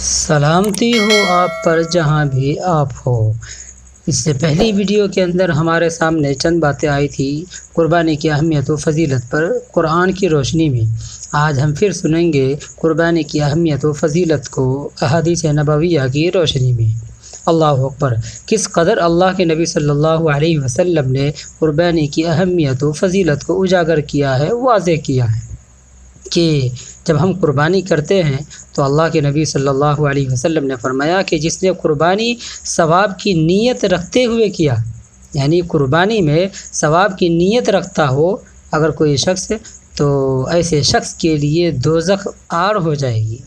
سلامتی ہو آپ پر جہاں بھی آپ ہو۔ اس سے پہلی ویڈیو کے اندر ہمارے سامنے چند باتیں آئی تھی قربانی کی اہمیت و فضیلت پر قرآن کی روشنی میں۔ آج ہم پھر سنیں گے قربانی کی اہمیت و فضیلت کو احادیث نبویہ کی روشنی میں۔ اللہ اکبر! کس قدر اللہ کے نبی صلی اللہ علیہ وسلم نے قربانی کی اہمیت و فضیلت کو اجاگر کیا ہے، واضح کیا ہے کہ جب ہم قربانی کرتے ہیں تو اللہ کے نبی صلی اللہ علیہ وسلم نے فرمایا کہ جس نے قربانی ثواب کی نیت رکھتے ہوئے کیا، یعنی قربانی میں ثواب کی نیت رکھتا ہو اگر کوئی شخص، تو ایسے شخص کے لیے دوزخ آڑ ہو جائے گی۔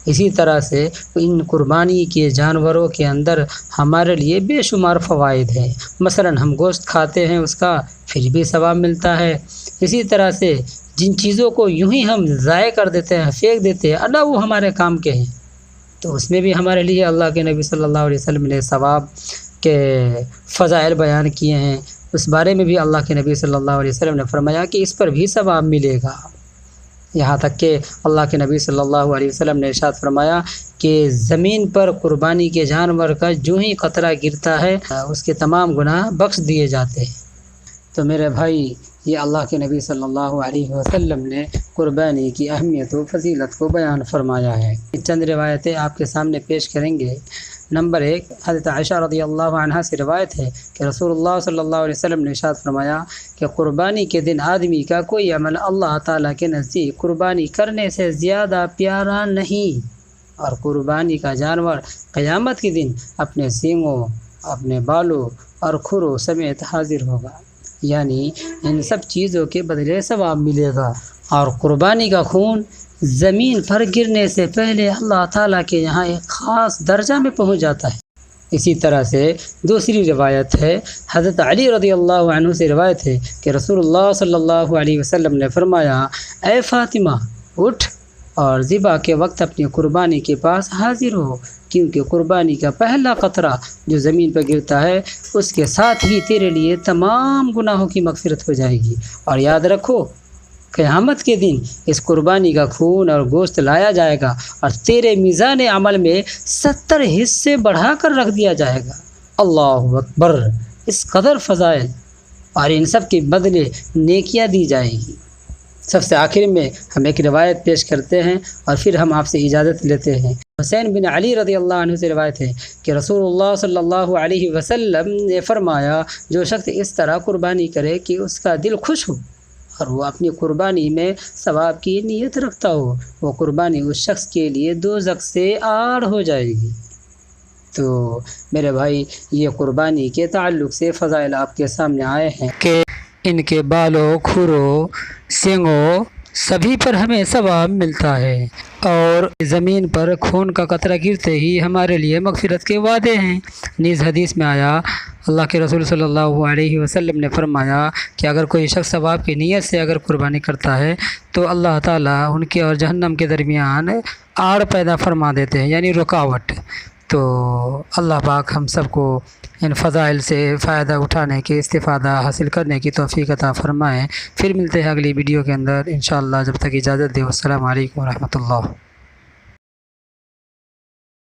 اسی طرح سے ان قربانی کے جانوروں کے اندر ہمارے لیے بے شمار فوائد ہیں۔ مثلا ہم گوشت کھاتے ہیں، اس کا پھر بھی ثواب ملتا ہے۔ اسی طرح سے جن چیزوں کو یوں ہی ہم ضائع کر دیتے ہیں، پھینک دیتے ہیں، اللہ وہ ہمارے کام کے ہیں، تو اس میں بھی ہمارے لیے اللہ کے نبی صلی اللہ علیہ وسلم نے ثواب کے فضائل بیان کیے ہیں۔ اس بارے میں بھی اللہ کے نبی صلی اللہ علیہ وسلم نے فرمایا کہ اس پر بھی ثواب ملے گا۔ یہاں تک کہ اللہ کے نبی صلی اللہ علیہ وسلم نے ارشاد فرمایا کہ زمین پر قربانی کے جانور کا جو ہی قطرہ گرتا ہے اس کے تمام گناہ بخش دیے جاتے ہیں۔ تو میرے بھائی، یہ اللہ کے نبی صلی اللہ علیہ وسلم نے قربانی کی اہمیت و فضیلت کو بیان فرمایا ہے۔ چند روایتیں آپ کے سامنے پیش کریں گے۔ نمبر 1، حضرت عائشہ رضی اللہ عنہا سے روایت ہے کہ رسول اللہ صلی اللہ علیہ وسلم نے ارشاد فرمایا کہ قربانی کے دن آدمی کا کوئی عمل اللہ تعالیٰ کے نزدیک قربانی کرنے سے زیادہ پیارا نہیں، اور قربانی کا جانور قیامت کے دن اپنے سینگوں، اپنے بالوں اور کھروں سمیت حاضر ہوگا، یعنی ان سب چیزوں کے بدلے ثواب ملے گا۔ اور قربانی کا خون زمین پر گرنے سے پہلے اللہ تعالیٰ کے یہاں ایک خاص درجہ میں پہنچ جاتا ہے۔ اسی طرح سے دوسری روایت ہے، حضرت علی رضی اللہ عنہ سے روایت ہے کہ رسول اللہ صلی اللہ علیہ وسلم نے فرمایا، اے فاطمہ، اٹھ اور ذبح کے وقت اپنی قربانی کے پاس حاضر ہو، کیونکہ قربانی کا پہلا قطرہ جو زمین پر گرتا ہے اس کے ساتھ ہی تیرے لیے تمام گناہوں کی مغفرت ہو جائے گی۔ اور یاد رکھو، قیامت کے دن اس قربانی کا خون اور گوشت لایا جائے گا اور تیرے میزان عمل میں 70 حصے بڑھا کر رکھ دیا جائے گا۔ اللہ اکبر! اس قدر فضائل اور ان سب کے بدلے نیکیاں دی جائیں گی۔ سب سے آخر میں ہم ایک روایت پیش کرتے ہیں اور پھر ہم آپ سے اجازت لیتے ہیں۔ حسین بن علی رضی اللہ عنہ سے روایت ہے کہ رسول اللہ صلی اللہ علیہ وسلم نے فرمایا، جو شخص اس طرح قربانی کرے کہ اس کا دل خوش ہو اور وہ اپنی قربانی میں ثواب کی نیت رکھتا ہو، وہ قربانی اس شخص کے لیے دوزخ سے آڑ ہو جائے گی۔ تو میرے بھائی، یہ قربانی کے تعلق سے فضائل آپ کے سامنے آئے ہیں کہ ان کے بالوں، کھروں، سینگوں سبھی پر ہمیں ثواب ملتا ہے، اور زمین پر خون کا قطرہ گرتے ہی ہمارے لیے مغفرت کے وعدے ہیں۔ نیز حدیث میں آیا، اللہ کے رسول صلی اللہ علیہ وسلم نے فرمایا کہ اگر کوئی شخص ثواب کی نیت سے اگر قربانی کرتا ہے تو اللہ تعالیٰ ان کے اور جہنم کے درمیان آڑ پیدا فرما دیتے ہیں، یعنی رکاوٹ۔ تو اللہ پاک ہم سب کو ان فضائل سے فائدہ اٹھانے کے، استفادہ حاصل کرنے کی توفیق عطا فرمائیں۔ پھر ملتے ہیں اگلی ویڈیو کے اندر انشاءاللہ، جب تک اجازت دے۔ السلام علیکم ورحمۃ اللہ۔